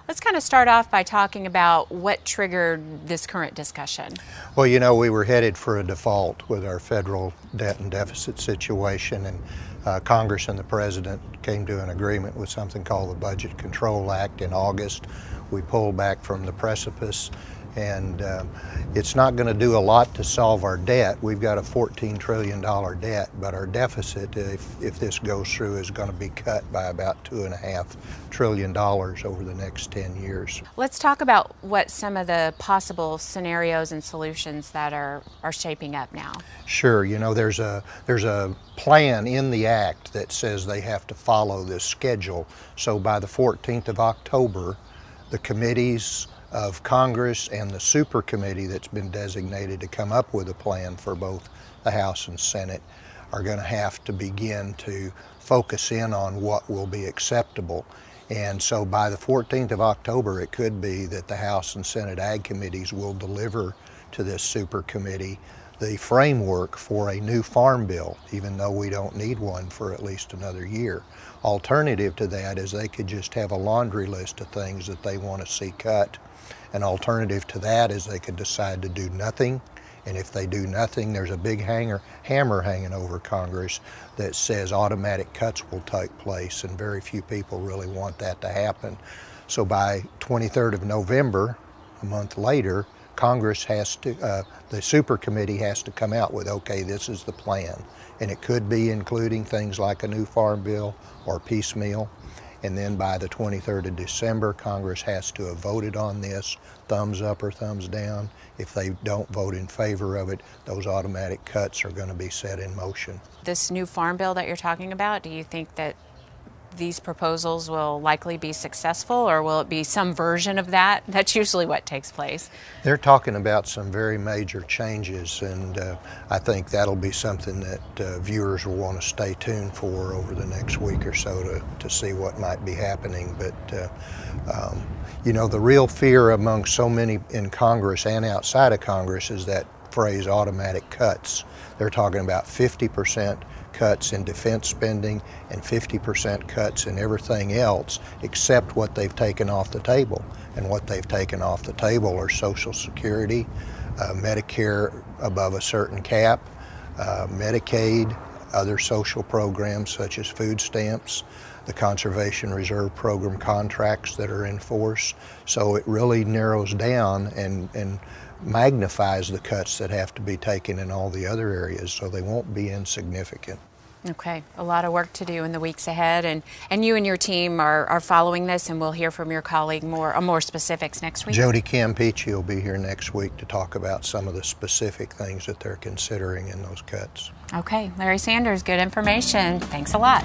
Let's kind of start off by talking about what triggered this current discussion. Well, you know, we were headed for a default with our federal debt and deficit situation, and Congress and the President came to an agreement with something called the Budget Control Act in August. We pulled back from the precipice, and it's not going to do a lot to solve our debt. We've got a $14 trillion debt, but our deficit, if this goes through, is going to be cut by about $2.5 trillion over the next 10 years. Let's talk about what some of the possible scenarios and solutions that are shaping up now. Sure. You know, there's a plan in the act that says they have to follow this schedule. So by the 14th of October, the committees of Congress and the super committee that's been designated to come up with a plan for both the House and Senate are going to have to begin to focus in on what will be acceptable. And so by the 14th of October, it could be that the House and Senate Ag committees will deliver to this super committee the framework for a new farm bill, even though we don't need one for at least another year. Alternative to that is they could just have a laundry list of things that they want to see cut. An alternative to that is they could decide to do nothing, and if they do nothing, there's a big hammer hanging over Congress that says automatic cuts will take place, and very few people really want that to happen. So by 23rd of November, a month later, Congress has to, the super committee has to come out with, okay, this is the plan. And it could be including things like a new farm bill or piecemeal. And then by the 23rd of December, Congress has to have voted on this, thumbs up or thumbs down. If they don't vote in favor of it, those automatic cuts are going to be set in motion. This new farm bill that you're talking about, do you think that these proposals will likely be successful, or will it be some version of that? That's usually what takes place. They're talking about some very major changes, and I think that'll be something that viewers will want to stay tuned for over the next week or so to see what might be happening. But you know, the real fear among so many in Congress and outside of Congress is that phrase automatic cuts. They're talking about 50% cuts in defense spending and 50% cuts in everything else except what they've taken off the table. And what they've taken off the table are Social Security, Medicare above a certain cap, Medicaid, other social programs such as food stamps, the Conservation Reserve Program contracts that are in force. So it really narrows down and magnifies the cuts that have to be taken in all the other areas, so they won't be insignificant. Okay, a lot of work to do in the weeks ahead, and you and your team are following this, and we'll hear from your colleague more specifics next week. Jody Campeachy will be here next week to talk about some of the specific things that they're considering in those cuts. Okay, Larry Sanders, good information. Thanks a lot.